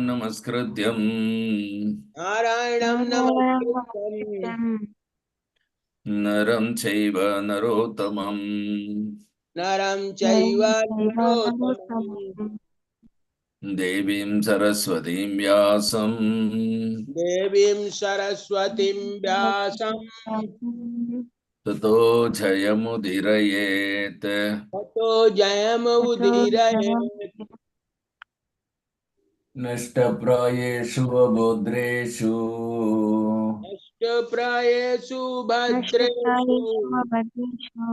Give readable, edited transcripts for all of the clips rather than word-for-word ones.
नमस्कृत्यं नारायणं नमस्कृत्यं नरं चैव नरोत्तमं नरं चैव नरोत्तमं देवीं सरस्वतीं व्यासं देवीं सरस्वतीं व्यासं ततो जयमुदीरयेत्। ततो जयमुदीरयेत्। नष्टप्रायेषु वभद्रेषु नष्टप्रायेषु भद्रेषु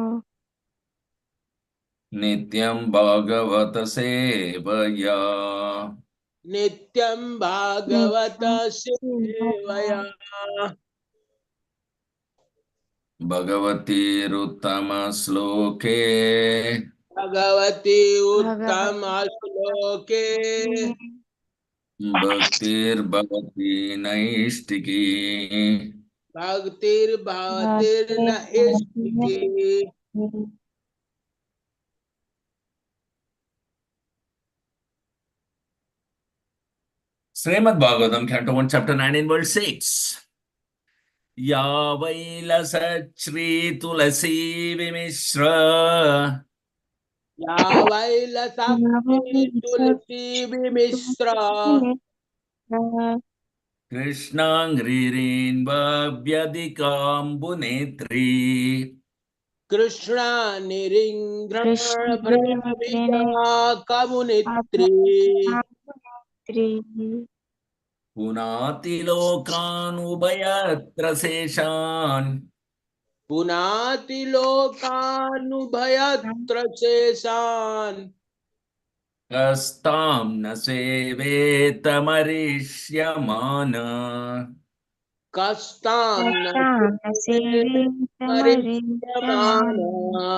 नित्यं भागवत सेवया नित्यं भागवत सेवया भगवतीरुत्तमश्लोके भगवती उत्तम श्लोके भक्तिर्भवती नैष्टिकी। भक्तिर्भवतिर्न इष्टिकी। Srimad Bhagavatam, Canto 1, Chapter 19, Verse 6. या वै लसच्छ्री तुलसी विमिश्र या वै लसाक्षी तुलसी विमिश्र कृष्णाङ्घ्रिरीन्वव्यधिकाम्बुनेत्री कृष्णा निरिङ्घ्राण भ्रमभिया कमुनित्री पुनातिलोकानुभयत्र शेषान् पुनाति लोकानुभयत्र शेषान् कस्तां न सेवेतमरिष्यमाण कस्तां न सेवेत्मरिष्यमाणा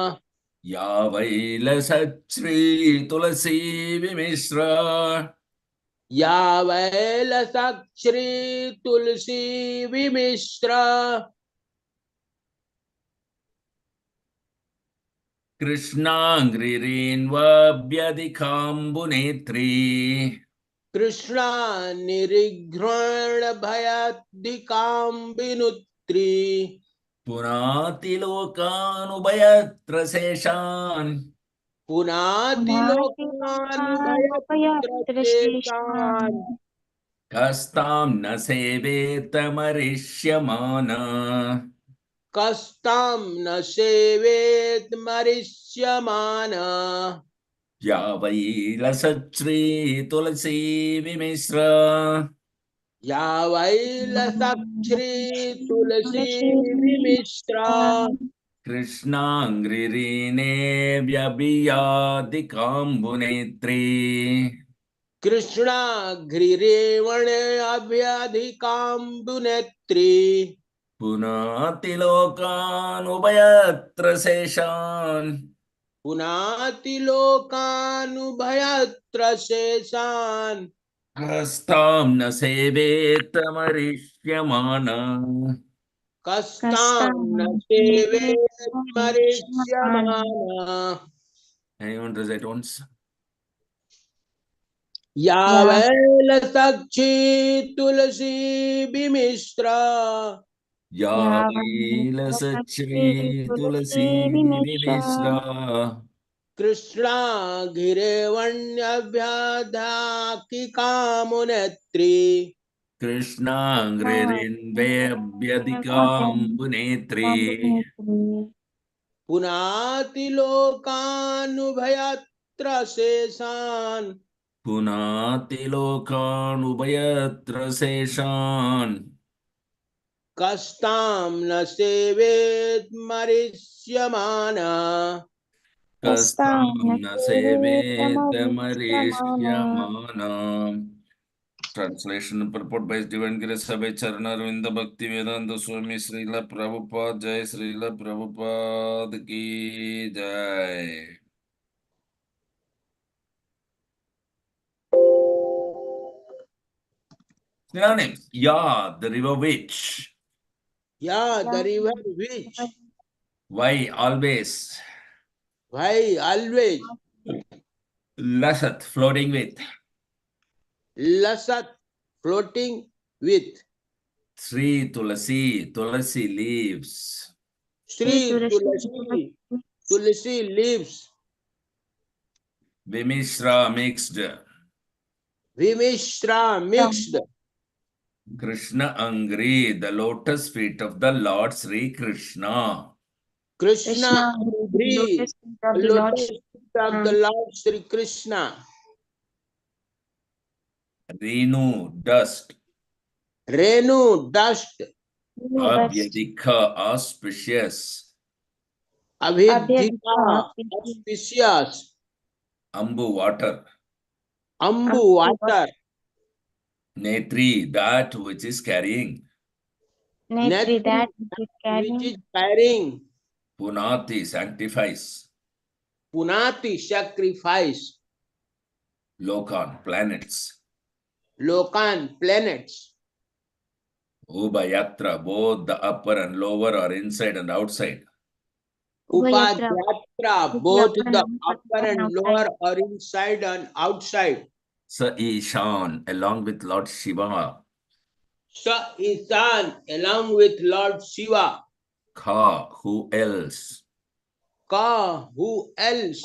या वै लसच्छ्री तुलसी विमिश्र या वै लसच्छ्री तुलसी विमिश्र कृष्णाङ्घ्रिरीन्वभ्यधिकाम्बुनेत्री कृष्णा निरिघ्राण भयाधिकां विनुत्री पुनातिलोकानुभयत्र शेषान् पुनाति लोकानुभयत्र शेषान् कस्तां न सेवेतमरिष्यमाण कस्तां न सेवेत्मरिष्यमाणा या वै लसच्छ्री तुलसी विमिश्र या वै लसच्छ्री तुलसी विमिश्रा कृष्णाङ्घ्रिरीणे व्यभियादिकाम्बुनेत्री कृष्णा घ्रिरेवण अभ्यधिकाम्बुनेत्री पुनातिलोकानुभयत्र शेषान् पुनाति लोकानुभयत्र शेषान् कस्तां न सेवेतमरिष्यमाण कस्तां न सेवेत्मरिष्यमाणा Anyone recite once? या वै लसक्षी तुलसी विमिश्रा या वै लसच्छ्री तुलसी विमिश्रा कृष्णा घिरेवण्यभ्यधाकी कामुनेत्री कृष्णाङ्घ्रिरिन्वेऽभ्यधिकाम्बुनेत्री पुनाति लोकानुभयत्र शेषान् पुनातिलोकानुभयत्र शेषान् कस्तां न सेवेत्मरिष्यमाणा कस्तां न सेवेतमरिष्यमाण. Translation and purport by His Divine Grace Abhay Charanarinda Bhakti Vedanta Swami Srila Prabhupada Jai Srila Prabhupada Ki Jai. Synonyms. Ya, the river which. या the river which. Why, always. Why always. Lasat, floating with. lasat, floating with. 3. Tulasi leaves. Sri Sri Tulasi, Tulasi Tulasi leaves. Vimishra mixed. Vimishra mixed. Krishna Angri, the lotus feet of the Lord Sri Krishna. Krishna Krishna, the Angri, lotus feet of the the Lord lotus Shri feet of the Krishna. Lord Sri Krishna. Renu, dust. Renu, dust. Dust. Abhyadika, auspicious. Abhidhika, Abhyadika, Priti, auspicious. Ambu, water. Ambu, Ambu, water. Netri, that which is carrying. Netri, Netri, that which is which carrying. is carrying. Punati, sanctifies. Punati, sacrifice. Lokan, planets. Lokan, planets. Ubhayatra, both the upper and lower are inside and outside. Ubhayatra, Upadhyatra, with the both upper and the lower, upper inside and and outside. lower are inside and outside. Sa Ishan, along with Lord Shiva. Sa Isan, along with Lord Shiva. Kha, who else? Ka, who else?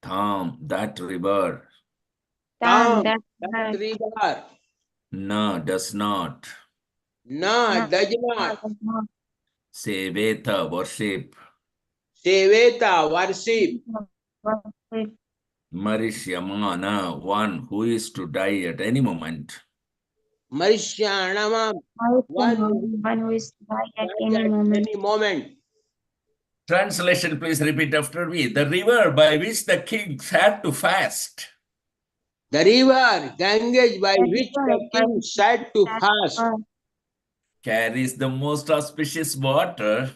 Tham, that river. Tam, Tam, that that bird. river. Na, does not. Na, Na, does not. does not. Seveta, worship. Seveta, worship. Worship. Marishyamana, one who is to die at any moment. Marishyanama, one Marishyama, who one who is die at died any at moment. any moment. Translation, please repeat after me. The river by which the kings had to fast. The river, Ganges, by The which river the by king which the sat to king fast, sat Carries the most auspicious water,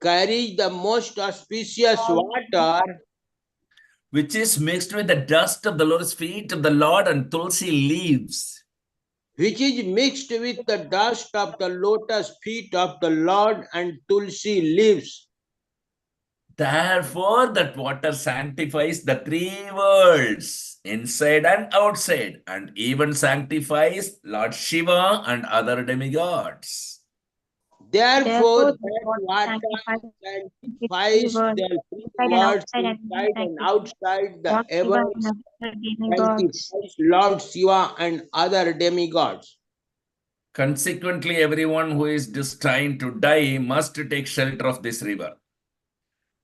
carries the most auspicious first. water, which is mixed with the dust of the lotus feet of the Lord and tulsi leaves. which is mixed with the dust of the lotus feet of the Lord and tulsi leaves. Therefore, that water sanctifies the three worlds, inside and outside, and even sanctifies Lord Shiva and other demigods. Therefore, Therefore, the that water water sanctifies the three sanctifies worlds, the three inside and worlds outside, and even inside and sanctifies outside the Lord Shiva heavens, and other demigods. sanctifies Lord Shiva and other demigods. Consequently, everyone who is destined to die must take shelter of this river.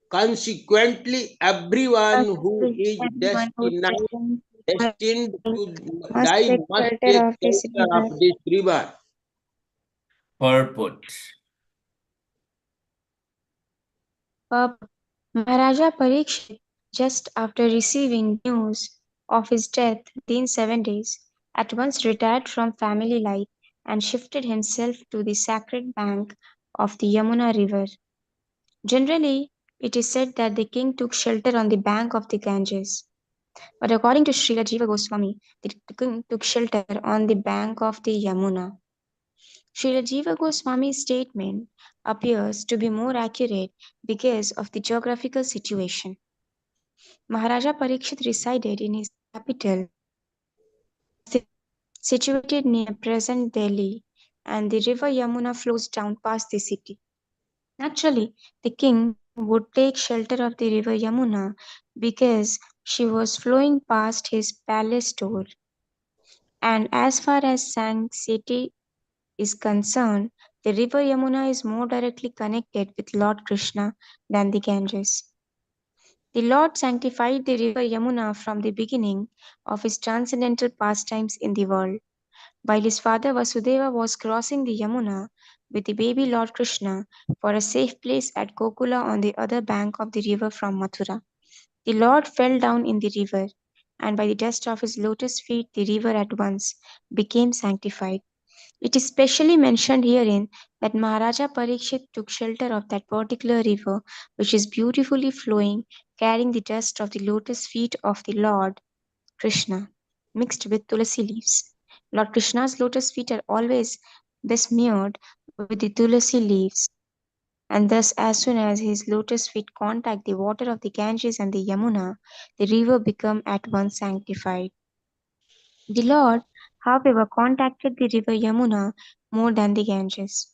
Consequently, everyone who Consequently, is everyone who is destined, destined die to must die take must shelter take of this shelter river. of this river. Purport. Maharaja Parikshit, just after receiving news of his death within 7 days, at once retired from family life and shifted himself to the sacred bank of the Yamuna river. Generally, it is said that the king took shelter on the bank of the Ganges. But according to Srila Jiva Goswami, the king took shelter on the bank of the Yamuna. Srila Jiva Goswami's statement appears to be more accurate because of the geographical situation. Maharaja Parikshit resided in his capital, Nashik, situated near present Delhi, and the river Yamuna flows down past the city. Naturally, the king would take shelter of the river Yamuna because she was flowing past his palace door. And as far as sanctity is concerned, the river Yamuna is more directly connected with Lord Krishna than the Ganges. The Lord sanctified the river Yamuna from the beginning of his transcendental pastimes in the world. While his father Vasudeva was crossing the Yamuna with the baby Lord Krishna for a safe place at Gokula on the other bank of the river from Mathura, the Lord fell down in the river, and by the dust of his lotus feet the river at once became sanctified. It is specially mentioned herein that Maharaja Parikshit took shelter of that particular river which is beautifully flowing, carrying the dust of the lotus feet of the Lord Krishna, mixed with tulsi leaves. Lord Krishna's lotus feet are always besmeared with the tulsi leaves, and thus, as soon as his lotus feet contact the water of the Ganges and the Yamuna, the river become at once sanctified. The Lord, however, contacted the river Yamuna more than the Ganges.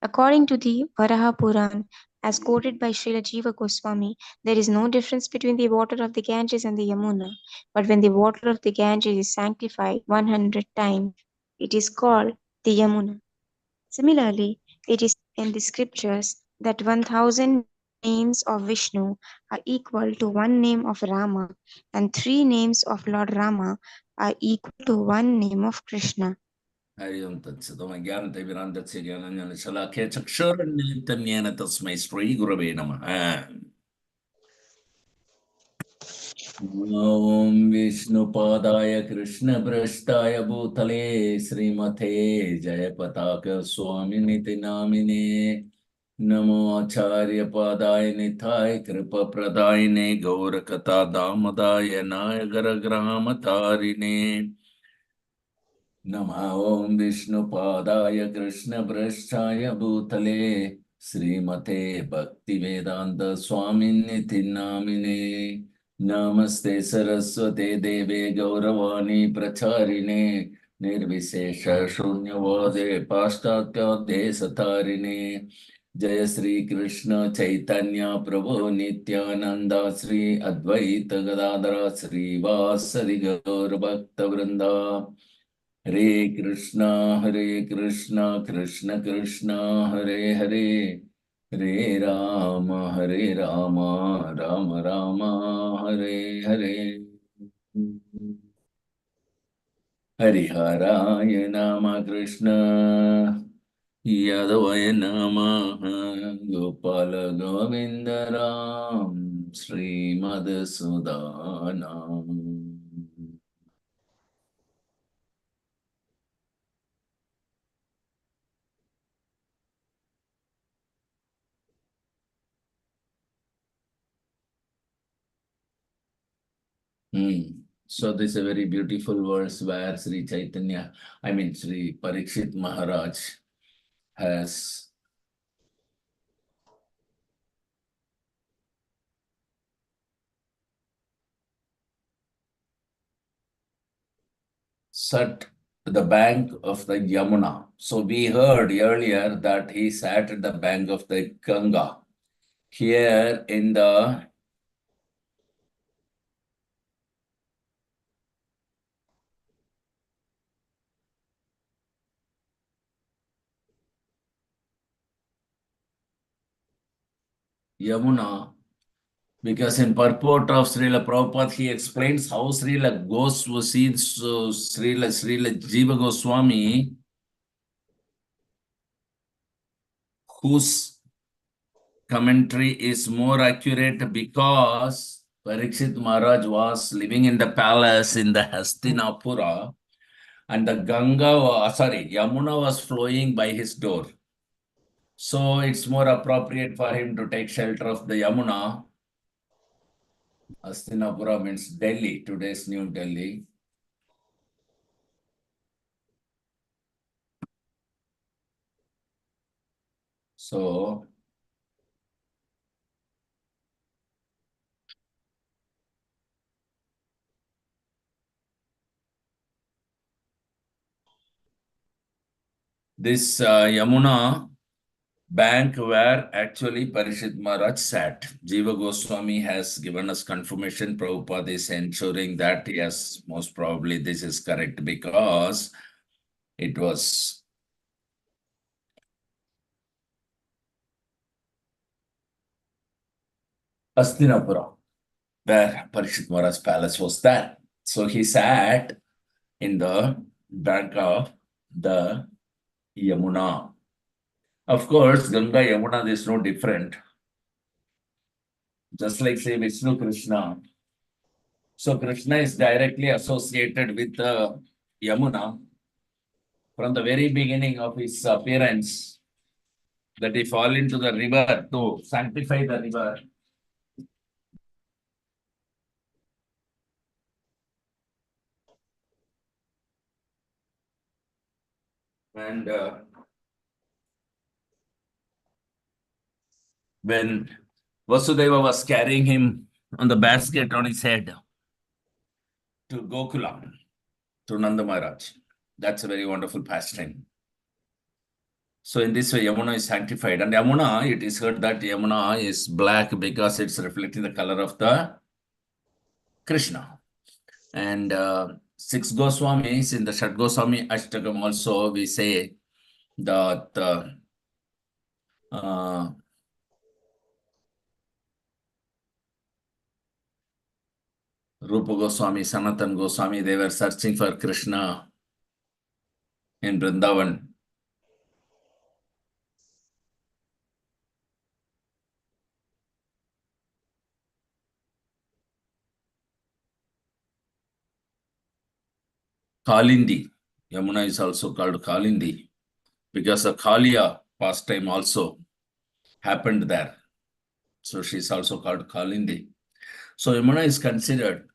According to the Varaha Puran, as quoted by Srila Jiva Goswami, there is no difference between the water of the Ganges and the Yamuna, but when the water of the Ganges is sanctified 100 times, it is called the Yamuna. Similarly, it is in the scriptures that 1000 names of Vishnu are equal to one name of Rama, and three names of Lord Rama are equal to one name of Krishna. Hari ओम तत्सत् ओम ज्ञानतिमिरान्धस्य ज्ञानाञ्जनशलाकया चक्षुरुन्मीलितं येन तस्मै श्रीगुरवे नमः। ॐ विष्णुपादाय कृष्णप्रेष्ठाय भूतले श्रीमते जयपताक स्वामिनिति नामिने नमो आचार्यपादाय निताय कृपप्रदायिने गौरकथा दामदाय नायगरग्रामतारिणे नमः ॐ विष्णुपादाय कृष्णप्रेष्ठाय भूतले श्रीमते भक्तिवेदान्त स्वामिनिति नामिने नमस्ते सरस्वते देवे गौरवाणी प्रचारिणे निर्विशेष शून्यवादे पाश्चात्यादेशतारिणे जय श्री कृष्ण चैतन्य प्रभु नित्यानंद श्री अद्वैत गदाधर श्रीवासदि गौर भक्त वृंदा हरे कृष्णा कृष्ण कृष्ण हरे हरे हरे राम राम राम हरे हरे हरिहराय नाम कृष्ण यादवाय नमः Gopal Govind Ram श्रीमदसुदानाम। So this is a very beautiful verse where Sri Chaitanya, Sri Parikshit Maharaj has sat at the bank of the Yamuna. So we heard earlier that he sat at the bank of the Ganga. Here in the Yamuna, because in purport of Srila Prabhupada, he explains how Srila Goswami, so Srila Jiva Goswami, whose commentary is more accurate because Parikshit Maharaj was living in the palace in the Hastinapura, and the Yamuna was flowing by his door. So it's more appropriate for him to take shelter of the Yamuna. Hastinapura means Delhi, today's New Delhi. So this Yamuna bank where actually Parishit Maharaj sat. Jiva Goswami has given us confirmation. Prabhupada is ensuring that yes, most probably this is correct because it was Hastinapura where Parishit Maharaj's palace was there. So he sat in the bank of the Yamuna. Of course, Ganga Yamuna is no different. Just like say Vishnu Krishna. So Krishna is directly associated with Yamuna from the very beginning of his appearance, that he fall into the river to sanctify the river. And when Vasudeva was carrying him on the basket on his head to Gokula, to Nanda Maharaj. That's a very wonderful pastime. So in this way, Yamuna is sanctified. And Yamuna, it is heard that Yamuna is black because it's reflecting the color of the Krishna. And 6 Goswamis in the Shat Goswami Ashtakam also we say that Rupa Goswami, Sanatan Goswami, they were searching for Krishna in Vrindavan. Kalindi, Yamuna is also called Kalindi because the Kaliya pastime also happened there. So she's also called Kalindi. So Yamuna is considered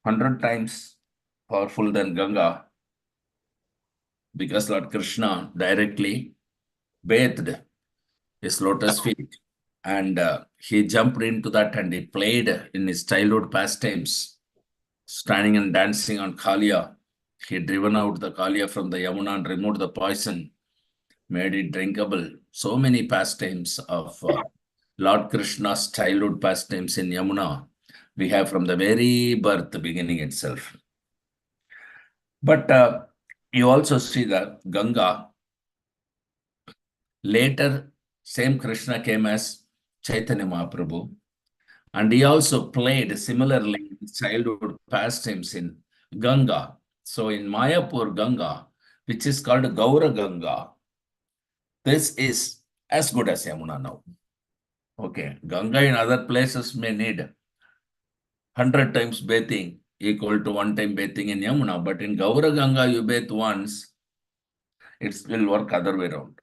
100 times powerful than Ganga because Lord Krishna directly bathed his lotus feet and he jumped into that and he played in his childhood pastimes, standing and dancing on Kaliya. He driven out the Kaliya from the Yamuna and removed the poison, made it drinkable. So many pastimes of Lord Krishna's childhood pastimes in Yamuna we have from the very birth beginning itself. But you also see that Ganga, later same Krishna came as Chaitanya Mahaprabhu, and he also played similarly in childhood pastimes in Ganga. So in Mayapur Ganga, which is called Gaura Ganga, this is as good as Yamuna now. Okay, Ganga in other places may need 100 times bathing equal to 1 time bathing in Yamuna, but in Gaura Ganga you bathe once, it will work other way around.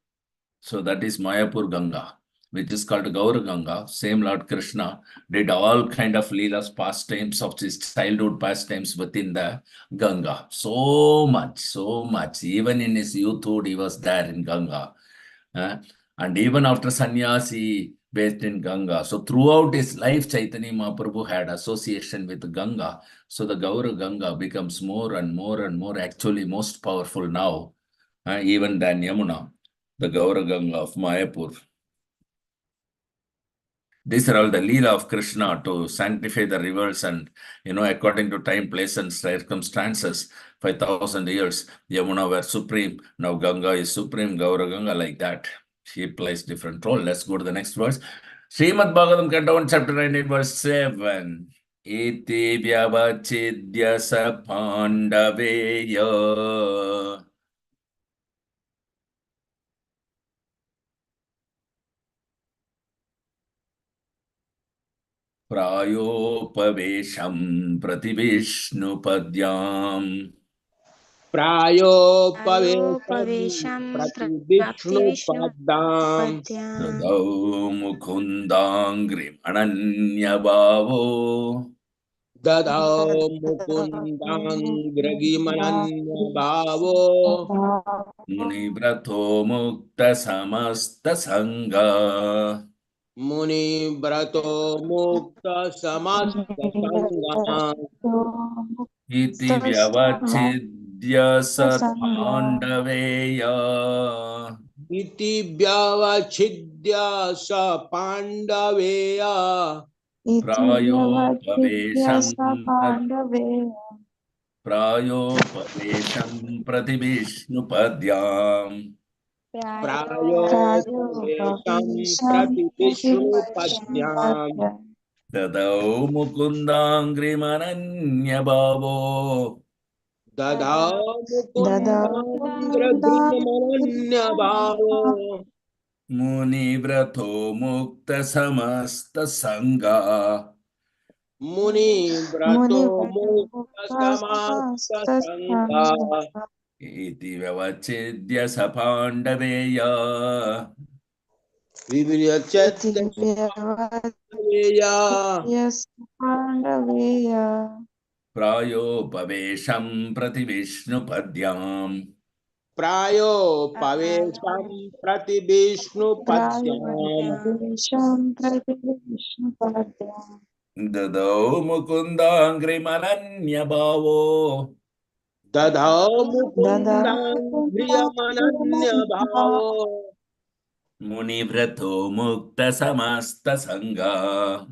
So that is Mayapur Ganga, which is called Gaura Ganga. Same Lord Krishna did all kind of leelas, pastimes of his childhood pastimes within the Ganga. So much. Even in his youthhood, he was there in Ganga. And even after sannyas, he bathed in Ganga. So throughout his life, Chaitanya Mahaprabhu had association with Ganga. So the Gaura Ganga becomes more and more, actually most powerful now, even than Yamuna, the Gaura Ganga of Mayapur. These are all the Leela of Krishna to sanctify the rivers and, according to time, place and circumstances, 5,000 years, Yamuna were supreme. Now Ganga is supreme, Gaura Ganga like that. She plays different role. Let's go to the next verse. Srimad Bhagavatam, Canto 1, Chapter 19, verse 7. Iti vyavachidya sa pandaveya. Prayopavesham prativishnupadyam. Prayopavetam Pavesham Prativishnupadam Prativishnupadyam Dadau mukundangri mananyabhavo. Dadao Mukundang Gragimananya Bhavo Munibrato mukta samasta sangha. Muni Brato Mukta Samasta Sangha Iti vyavachidya satpandaveya. Iti Vyavachidya Sa Pandaveya Prayopavesham prativishnupadyam. Prayopavesham Prativishnupadyam Dadau mukundangri mananyabhavo. Dadao Mukundang Gragimananya Bhavo Munibrato mukta samasta sangha. Muni Brato Mukta Samasta Sangha Iti vyavachidya sapandaveya. Vividyachatya Prayopavesham prativishnupadyam. Prayo Pavesham Prati Vishnu Padyam Dadau mukundangri mananyabhavo. Dadhao mukundangriyamananya bhavo. Muni vrato mukta samasta sanga.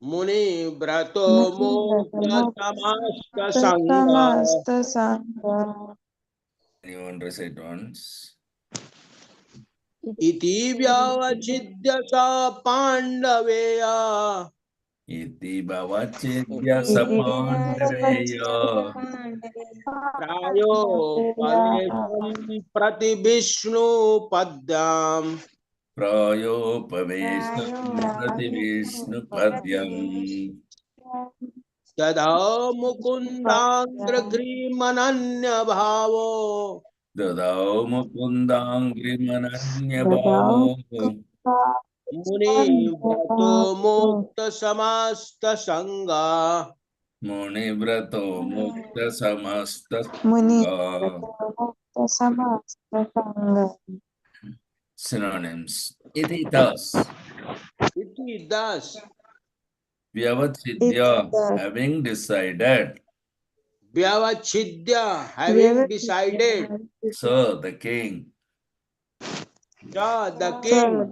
Muni brato mukta samasta sangha. Anyone recite once? Iti vyavachidya sa pandaveya. Iti bhavachedya sapandaveya. Prayo palesham prati Vishnu padyam. Prayopavesham prati Vishnu padyam. Tadha mukundangragrimananya bhavo. Dadao mukundangrimananya bhavo. Muni vrato mukta samasta sangha. Muni vrato mukta samasta Muni sangha. Samastanga. Synonyms. Iti thus. Iti das. Vyavachidya, having decided. Vyavachidya, having decided. Sir, the king. Cha, the king.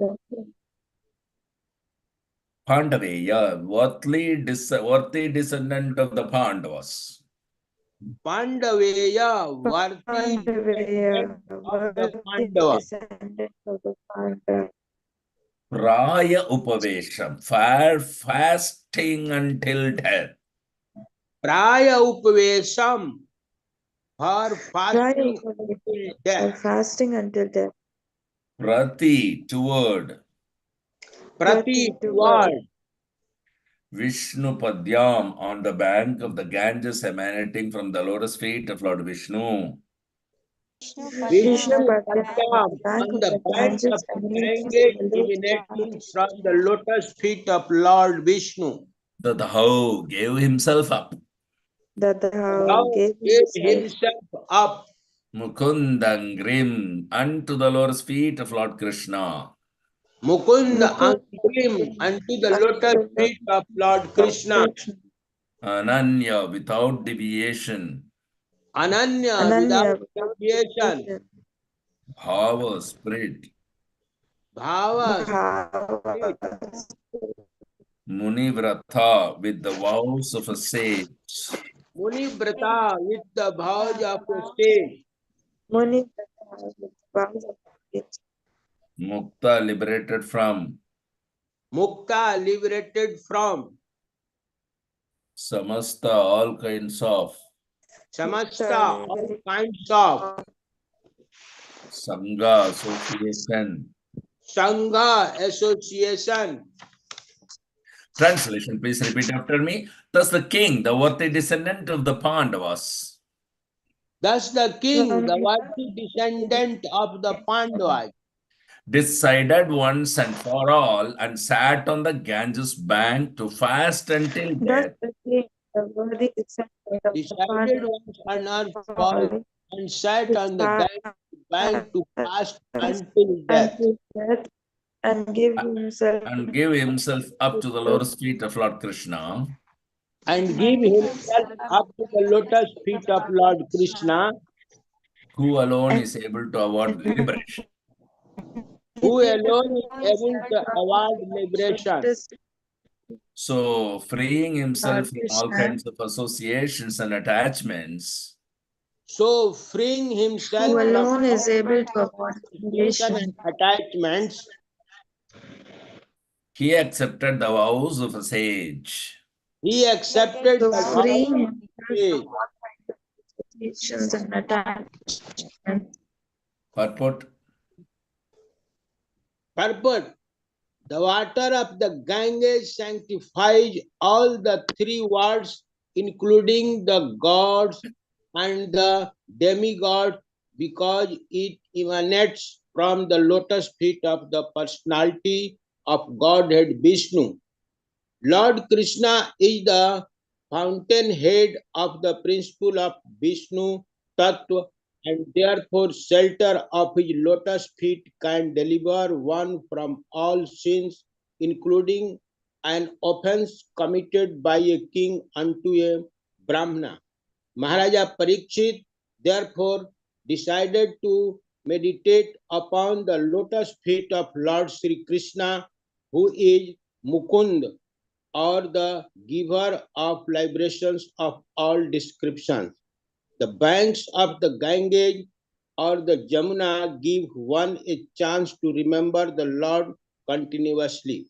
Pandaveya, worthy descendant of the Pandavas. Pandaveya, worthy descendant of the Pandava. Praya upavesham, fasting until death. Praya upavesam, for fasting until death. Fasting until death. Prati, toward. Prati, toward. Vishnu Padyam, on the bank of the Ganges emanating from the lotus feet of Lord Vishnu. Vishnu Padyam, on the bank of the Ganges emanating from the lotus feet of Lord Vishnu. Dadhau gave himself up. Thou gave himself up. Mukundangrim, unto the lotus feet of Lord Krishna. Mukunda Angrim, unto the lotus feet of Lord Krishna. Ananya, without deviation. Ananya, without deviation. Bhava, spirit. Bhava, spirit. Munivratha, with the vows of a sage. Muni Brata, with the vows of a sage. Mukta, liberated from. Mukta, liberated from. Samasta, all kinds of. Samasta, all kinds of. Sangha, association. Sangha, association. Translation, please repeat after me. Thus the king, the worthy descendant of the Pandavas. Thus the king, the worthy descendant of the Pandavas, Decided once and for all and sat on the Ganges bank to fast until death. decided once and for all and sat on the bank to fast until death. And give himself up to the lotus feet of Lord Krishna. And give himself up to the lotus feet of Lord Krishna, who alone is able to award liberation. Who alone is able to award liberation. So, freeing himself from all kinds of associations and attachments. So, freeing himself Who from alone is able to award association and attachments, he accepted the vows of a sage. he accepted the vows freeing of himself sage. from all kinds of associations and attachments. Purport. The water of the Ganges sanctifies all the three worlds, including the gods and the demigods, because it emanates from the lotus feet of the personality of Godhead Vishnu. Lord Krishna is the fountainhead of the principle of Vishnu Tattva, and therefore shelter of his lotus feet can deliver one from all sins, including an offense committed by a king unto a Brahmana. Maharaja Parikshit, therefore decided to meditate upon the lotus feet of Lord Sri Krishna, who is Mukund, or the giver of liberations of all descriptions. The banks of the Ganges or the Jamuna give one a chance to remember the Lord continuously.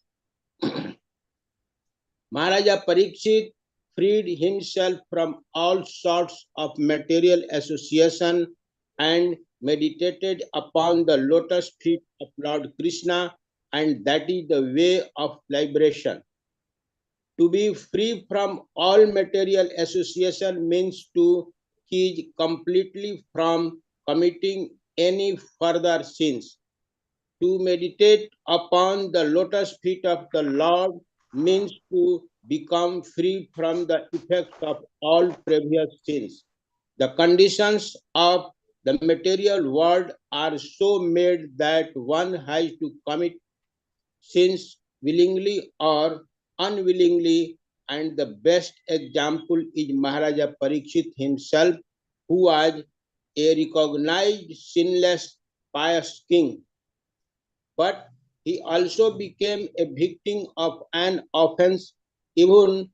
Maharaja Parikshit freed himself from all sorts of material association and meditated upon the lotus feet of Lord Krishna, and that is the way of liberation. To be free from all material association means to cease completely from committing any further sins. To meditate upon the lotus feet of the Lord means to become free from the effects of all previous sins. The conditions of the material world are so made that one has to commit sins willingly or unwillingly, and the best example is Maharaja Parikshit himself, who was a recognized sinless, pious king. But he also became a victim of an offense, even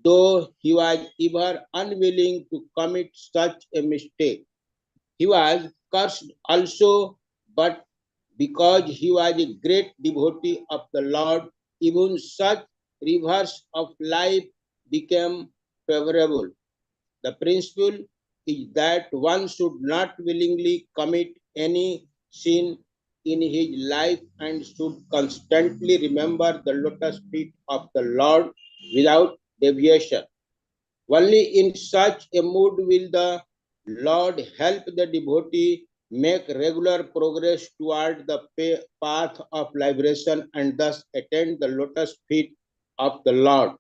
though he was ever unwilling to commit such a mistake. He was cursed also, but because he was a great devotee of the Lord, even such reverse of life became favorable. The principle is that one should not willingly commit any sin in his life and should constantly remember the lotus feet of the Lord without deviation. Only in such a mood will the Lord help the devotee make regular progress toward the path of liberation and thus attain the lotus feet of the Lord.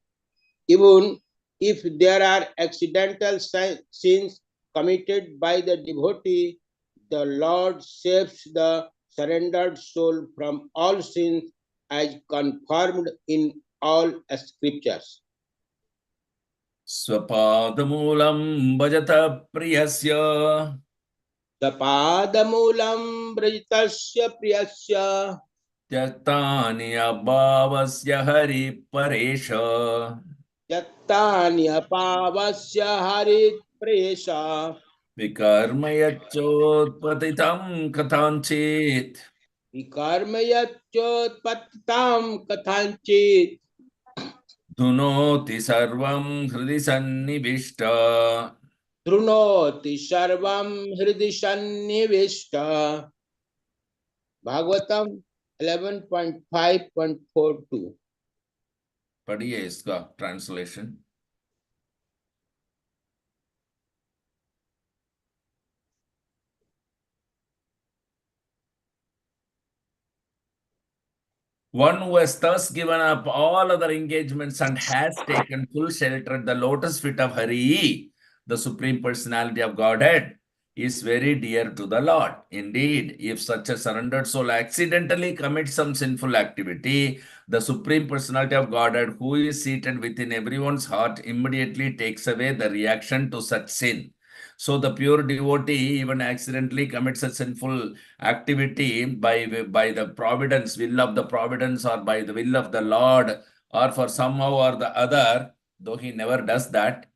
Even if there are accidental sins committed by the devotee, the Lord saves the surrendered soul from all sins as confirmed in all scriptures. स्वपादमूलं भजत प्रियस्य सपादमूलं व्रजितस्य प्रियस्य त्यक्तानि अभावस्य हरिपरेश त्यक्तान्यपावस्य हरित्प्रेष विकर्म यच्चोत्पतितं कथञ्चित् विकर्म यच्चोत्पत्तां कथञ्चित् धुनोति सर्वं हृदि सन्निविष्ट शृणोति सर्वं हृदि सन्निविष्ट भागवतम 11.5.42 पढ़िए इसका translation One who has thus given up all other engagements and has taken full shelter at the lotus feet of Hari, the Supreme Personality of Godhead, is very dear to the Lord. Indeed, if such a surrendered soul accidentally commits some sinful activity, the Supreme Personality of Godhead, who is seated within everyone's heart, immediately takes away the reaction to such sin. So the pure devotee even accidentally commits a sinful activity by the providence, will of the providence, or by the will of the Lord, or for somehow or the other, though he never does that.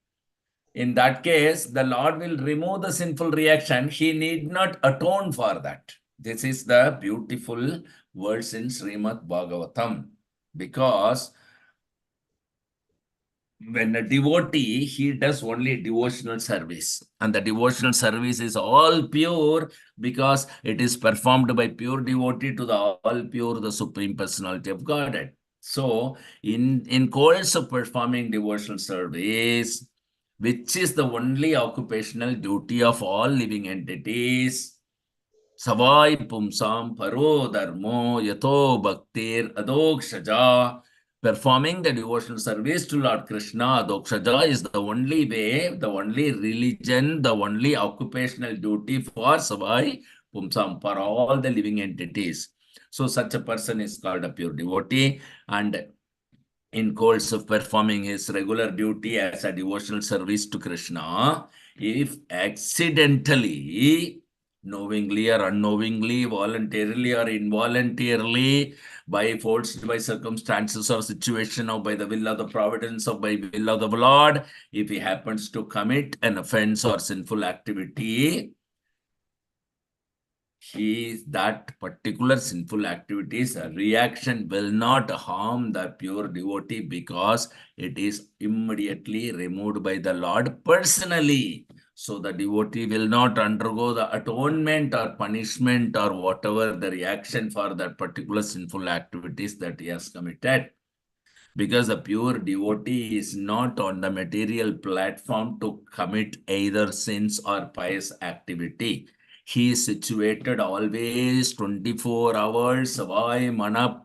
In that case, the Lord will remove the sinful reaction. He need not atone for that. This is the beautiful words in Srimad Bhagavatam. Because when a devotee, he does only devotional service, and the devotional service is all pure because it is performed by pure devotee to the all pure, the Supreme Personality of Godhead. So in course of performing devotional service, which is the only occupational duty of all living entities, savai pumsam paro dharmo yato bhaktir adokshaja. Performing the devotional service to Lord Krishna, Adokshaja, is the only way, the only religion, the only occupational duty for Savai Pumsam, for all the living entities. So such a person is called a pure devotee, and in course of performing his regular duty as a devotional service to Krishna, if accidentally, knowingly or unknowingly, voluntarily or involuntarily, by forced by circumstances or situation, or by the will of the providence, or by will of the Lord, if he happens to commit an offense or sinful activity, that particular sinful activity's reaction will not harm the pure devotee because it is immediately removed by the Lord personally. So the devotee will not undergo the atonement or punishment or whatever the reaction for that particular sinful activities that he has committed, because a pure devotee is not on the material platform to commit either sins or pious activity. He is situated always 24 hours. Savai Manap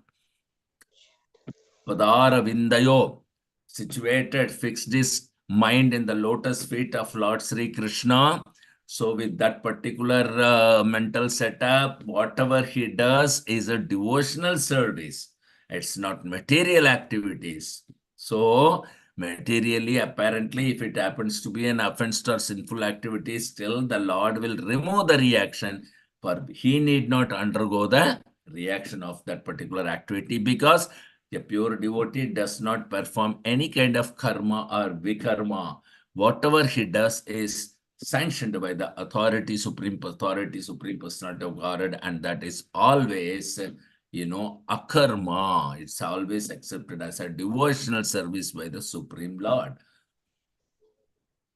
Padara Vindayo, situated, fixed his mind in the lotus feet of Lord Sri Krishna. So with that particular mental setup, whatever he does is a devotional service. It's not material activities. So materially, apparently, if it happens to be an offense or sinful activity, still the Lord will remove the reaction, for he need not undergo the reaction of that particular activity, because a pure devotee does not perform any kind of karma or vikarma. Whatever he does is sanctioned by the authority, supreme personality of God, and that is always, akarma. It's always accepted as a devotional service by the Supreme Lord.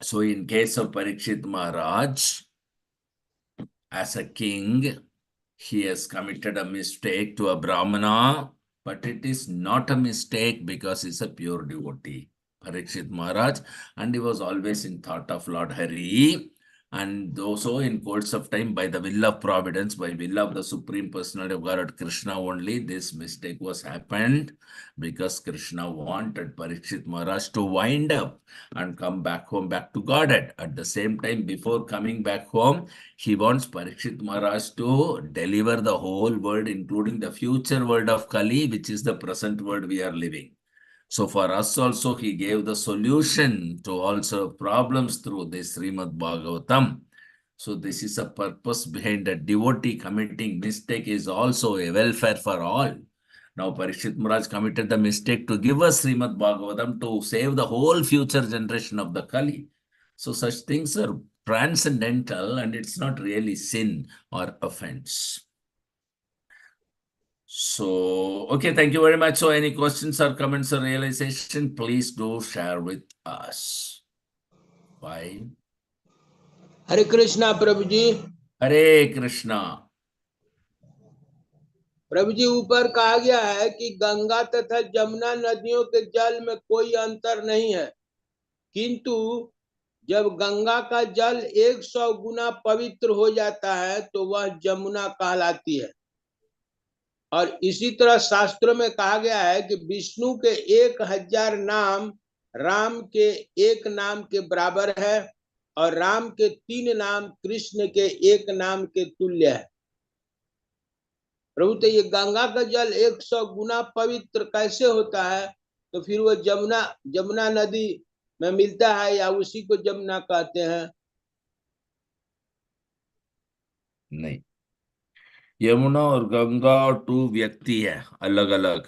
So in case of Parikshit Maharaj, as a king, he has committed a mistake to a Brahmana, but it is not a mistake because he's a pure devotee, Parikshit Maharaj, and he was always in thought of Lord Hari. And also in course of time, by the will of providence, by will of the Supreme Personality of God, Krishna only, this mistake was happened, because Krishna wanted Parikshit Maharaj to wind up and come back home, back to Godhead. At the same time, before coming back home, he wants Parikshit Maharaj to deliver the whole world, including the future world of Kali, which is the present world we are living. So for us also, he gave the solution to also problems through this Srimad Bhagavatam. So this is a purpose behind a devotee committing mistake is also a welfare for all. Now Parikshit Maharaj committed the mistake to give us Srimad Bhagavatam to save the whole future generation of the Kali. So such things are transcendental, and it's not really sin or offense. So, okay, thank you very much. So any questions or comments or realization, please do share with us. Bye. Hare Krishna Prabhu ji. Hare Krishna. Prabhu ji, ऊपर कहा गया है कि गंगा तथा जमुना नदियों के जल में कोई अंतर नहीं है, किंतु जब गंगा का जल 100 गुना पवित्र हो जाता है तो वह जमुना कहलाती है। और इसी तरह शास्त्रों में कहा गया है कि विष्णु के 1000 नाम राम के एक नाम के बराबर है, और राम के 3 नाम कृष्ण के एक नाम के तुल्य है। प्रभु, तो ये गंगा का जल 100 गुना पवित्र कैसे होता है? तो फिर वो जमुना नदी में मिलता है या उसी को जमुना कहते हैं? नहीं, यमुना और गंगा और 2 व्यक्ति है अलग अलग,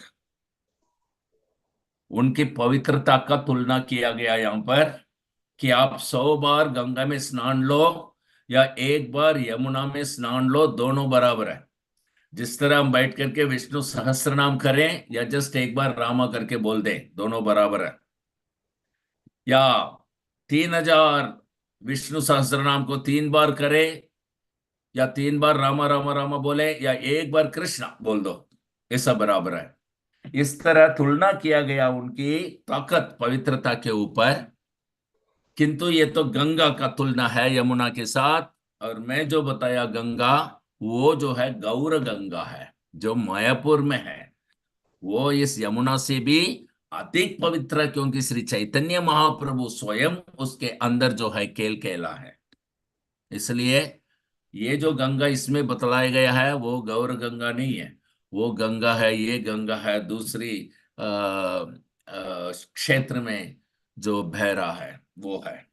उनकी पवित्रता का तुलना किया गया यहाँ पर, कि आप 100 बार गंगा में स्नान लो या 1 बार यमुना में स्नान लो, दोनों बराबर है। जिस तरह हम बैठ करके विष्णु सहस्त्र नाम करें या जस्ट 1 बार रामा करके बोल दें, दोनों बराबर है। या 3000 विष्णु सहस्त्र नाम को 3 बार करें, या 3 बार रामा रामा रामा बोले, या 1 बार कृष्णा बोल दो, ये सब बराबर है। इस तरह तुलना किया गया उनकी ताकत पवित्रता के ऊपर, किंतु ये तो गंगा का तुलना है यमुना के साथ। और मैं जो बताया गंगा, वो जो है गौर गंगा है, जो मायापुर में है, वो इस यमुना से भी अधिक पवित्र है, क्योंकि श्री चैतन्य महाप्रभु स्वयं उसके अंदर जो है केल केला है। इसलिए ये जो गंगा इसमें बतलाया गया है वो गौर गंगा नहीं है, वो गंगा है, ये गंगा है दूसरी क्षेत्र में जो बह रहा है वो है।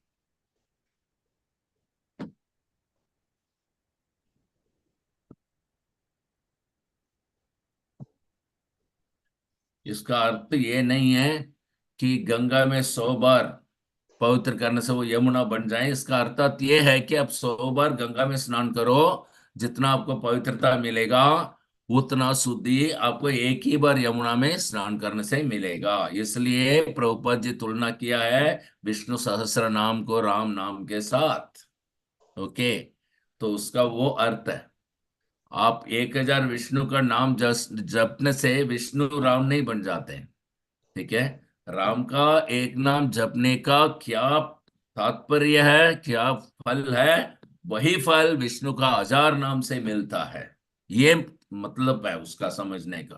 इसका अर्थ ये नहीं है कि गंगा में 100 बार पवित्र करने से वो यमुना बन जाए। इसका अर्थ ये है कि आप 100 बार गंगा में स्नान करो, जितना आपको पवित्रता मिलेगा उतना शुद्धि आपको एक ही बार यमुना में स्नान करने से मिलेगा। इसलिए प्रभुपाद जी तुलना किया है विष्णु सहस्त्र नाम को राम नाम के साथ। ओके, तो उसका वो अर्थ है। आप 1000 विष्णु का नाम जपने से विष्णु राम नहीं बन जाते। ठीक है, राम का एक नाम जपने का क्या तात्पर्य है, क्या फल है, वही फल विष्णु का 1000 नाम से मिलता है। ये मतलब है उसका समझने का।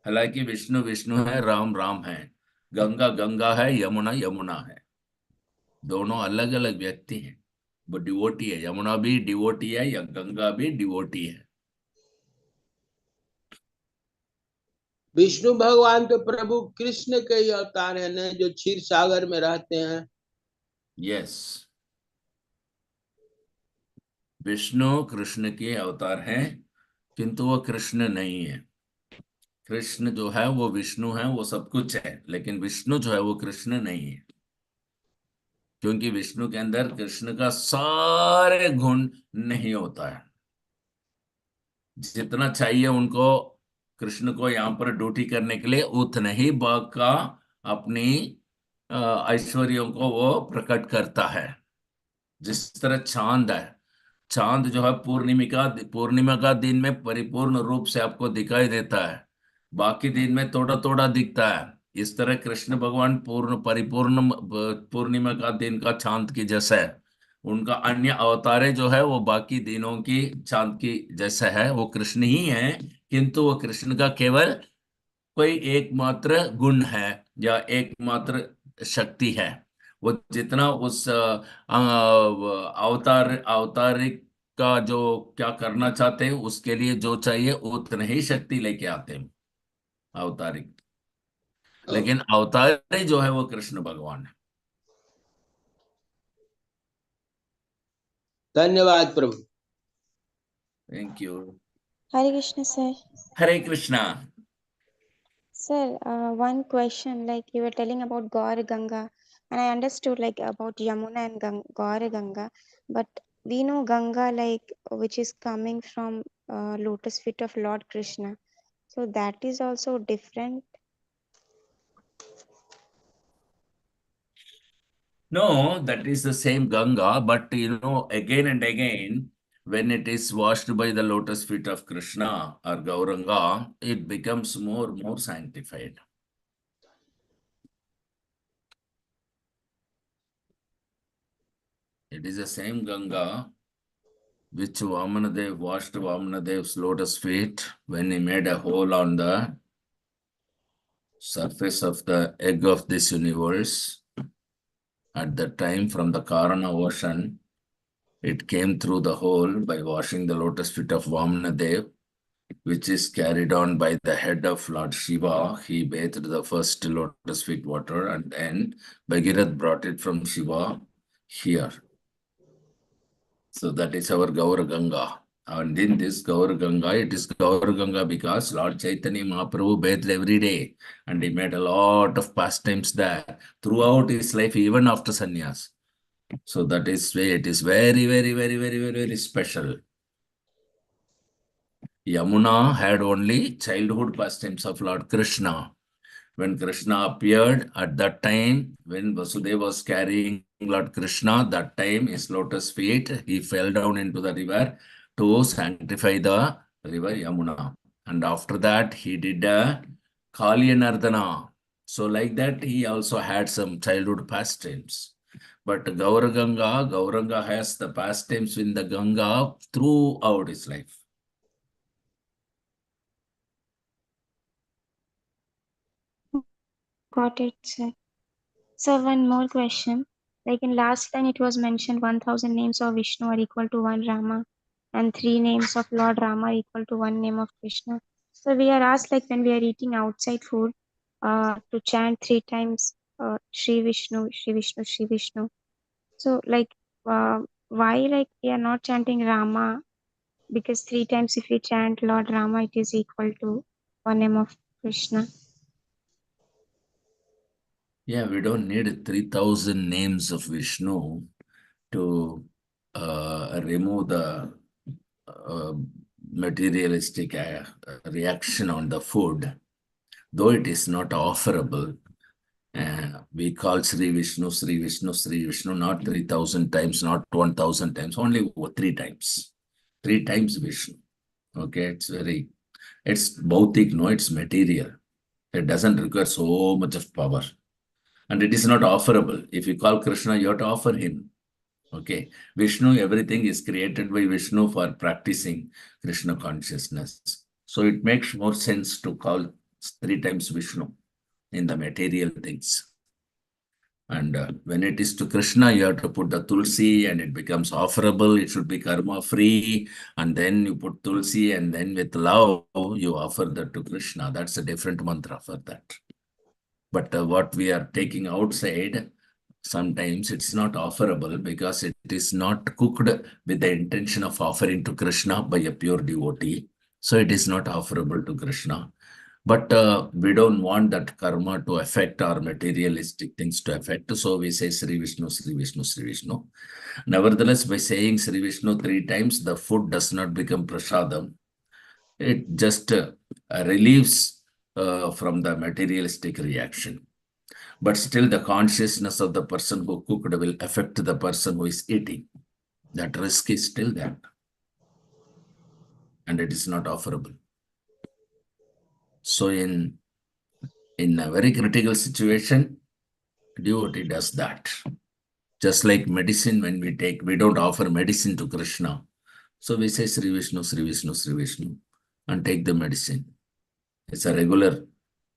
हालांकि विष्णु विष्णु है, राम राम है, गंगा गंगा है, यमुना यमुना है। दोनों अलग अलग व्यक्ति हैं। वो डिवोटी है, यमुना भी डिवोटी है या गंगा भी डिवोटी है। विष्णु भगवान तो प्रभु कृष्ण के ही अवतार है ना, जो क्षीर सागर में रहते हैं। यस, विष्णु कृष्ण के अवतार हैं, किंतु वो कृष्ण नहीं है। कृष्ण जो है वो विष्णु है, वो सब कुछ है, लेकिन विष्णु जो है वो कृष्ण नहीं है। क्योंकि विष्णु के अंदर कृष्ण का सारे गुण नहीं होता है। जितना चाहिए उनको, कृष्ण को यहाँ पर ड्यूटी करने के लिए उतने ही भाग का अपनी ऐश्वर्यों को वो प्रकट करता है। जिस तरह चांद है, चांद जो है पूर्णिमा का दिन में परिपूर्ण रूप से आपको दिखाई देता है, बाकी दिन में थोड़ा थोड़ा दिखता है। इस तरह कृष्ण भगवान पूर्ण परिपूर्ण पूर्णिमा का दिन का चांद की जैसा है। उनका अन्य अवतारे जो है वो बाकी दिनों की चांद की जैसा है, वो कृष्ण ही है। किंतु वो कृष्ण का केवल कोई एकमात्र गुण है या एकमात्र शक्ति है। वो जितना उस अवतारिक का जो क्या करना चाहते हैं उसके लिए जो चाहिए उतने ही शक्ति लेके आते हैं अवतारिक। लेकिन अवतारी जो है वो कृष्ण भगवान है। धन्यवाद प्रभु। Thank you. Hare Krishna, sir. Hare Krishna. Sir, one question, like you were telling about Gaur Ganga, and I understood like about Yamuna and Gaur Ganga, but we know Ganga like which is coming from lotus feet of Lord Krishna. So that is also different. No, that is the same Ganga, but again and again, when it is washed by the lotus feet of Krishna or Gauranga, it becomes more sanctified. It is the same Ganga which Vamanadev washed Vamanadev's lotus feet when he made a hole on the surface of the egg of this universe. At that time, from the Karana ocean, it came through the hole by washing the lotus feet of Vamanadev, which is carried on by the head of Lord Shiva. He bathed the first lotus feet water, and then Bhagirath brought it from Shiva here. So that is our Gaur Ganga. And in this Gaur Ganga, it is Gaur Ganga because Lord Chaitanya Mahaprabhu bathed every day and he made a lot of pastimes there throughout his life, even after sannyas. So that is why it is very, very, very, very, very, very special. Yamuna had only childhood pastimes of Lord Krishna. When Krishna appeared, at that time, when Vasudeva was carrying Lord Krishna, that time his lotus feet, he fell down into the river to sanctify the river Yamuna. And after that, he did a Kalyanardana. So like that, he also had some childhood pastimes. But Gauranga has the pastimes in the Ganga throughout his life. Got it, sir. Sir, one more question. Like in last line, it was mentioned 1000 names of Vishnu are equal to one Rama, and 3 names of Lord Rama are equal to one name of Krishna. So we are asked like when we are eating outside food to chant 3 times Shri Vishnu, Shri Vishnu, Shri Vishnu. So like why like we are not chanting Rama? Because 3 times if we chant Lord Rama, it is equal to one name of Krishna. Yeah, we don't need 3,000 names of Vishnu to remove the uh, materialistic reaction on the food, though it is not offerable. We call Sri Vishnu, Sri Vishnu, Sri Vishnu, not 3,000 times, not 1,000 times, only 3 times. 3 times Vishnu. Okay, it's bhautik, no, it's material. It doesn't require so much of power. And it is not offerable. If you call Krishna, you have to offer him. Okay. Vishnu, everything is created by Vishnu for practicing Krishna consciousness. So it makes more sense to call 3 times Vishnu in the material things. And when it is to Krishna, you have to put the tulsi and it becomes offerable. It should be karma free. And then you put tulsi and then with love, you offer that to Krishna. That's a different mantra for that. But what we are taking outside, sometimes it's not offerable because it is not cooked with the intention of offering to Krishna by a pure devotee. So it is not offerable to Krishna. But we don't want that karma to affect our materialistic things to affect. So we say Sri Vishnu, Sri Vishnu, Sri Vishnu. Nevertheless, by saying Sri Vishnu 3 times, the food does not become prasadam. It just relieves from the materialistic reaction. But still, the consciousness of the person who cooked will affect the person who is eating. That risk is still there. And it is not offerable. So in a very critical situation, devotee does that. Just like medicine, when we take, we don't offer medicine to Krishna. So we say Sri Vishnu, Sri Vishnu, Sri Vishnu, and take the medicine. It's a regular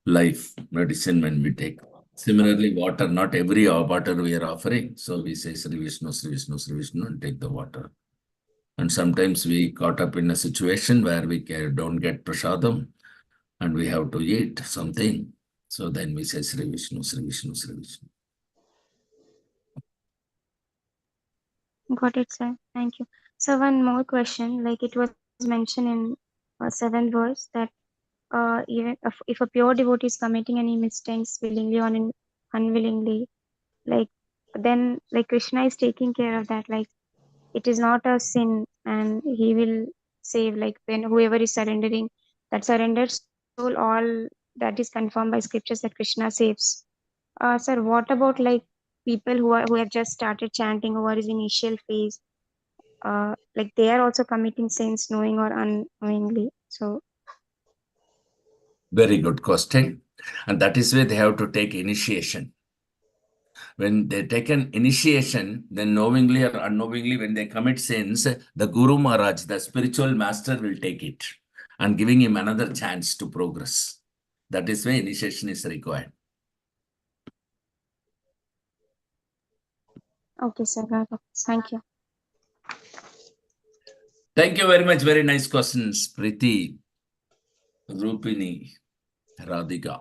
life medicine when we take. Similarly, water, not every water we are offering. So we say Sri Vishnu, Sri Vishnu, Sri Vishnu, and take the water. And sometimes we caught up in a situation where we don't get prasadam and we have to eat something. So then we say Sri Vishnu, Sri Vishnu, Sri Vishnu. Got it, sir. Thank you. So one more question, like it was mentioned in 7th verse that even if a pure devotee is committing any mistakes willingly or unwillingly, like then like Krishna is taking care of that. Like it is not a sin, and he will save. Like when whoever is surrendering, that surrendered soul, all that is confirmed by scriptures that Krishna saves. Sir, what about like people who have just started chanting, who are in initial phase? Like they are also committing sins knowing or unknowingly. So Very good question. And that is where they have to take initiation. When they take an initiation, then knowingly or unknowingly, when they commit sins, the Guru Maharaj, the spiritual master, will take it and giving him another chance to progress. That is why initiation is required. okay, sir, got it. Thank you. Thank you very much. Very nice questions, Priti, Rupini, Radhika.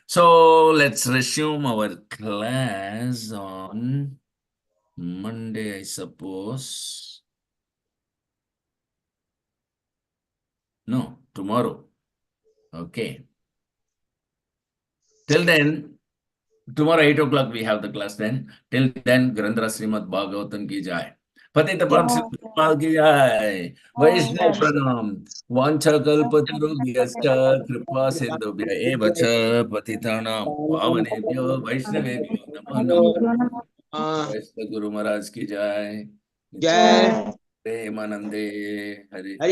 So let's resume our class on Monday, I suppose. No, tomorrow. Okay. Till then, tomorrow 8 o'clock we have the class then. Till then, Grandra Srimad Bhagavatam ki jai. Patita Paramsipal ki jai. Vaishnav Pranam. Vancha kalpatarubhyascha kripa sindhubhya eva cha patitanam pavanebhyo Vaishnavebhyo namo namo. Vaishnav Guru Maharaj ki jai. Jai Premanande Hari.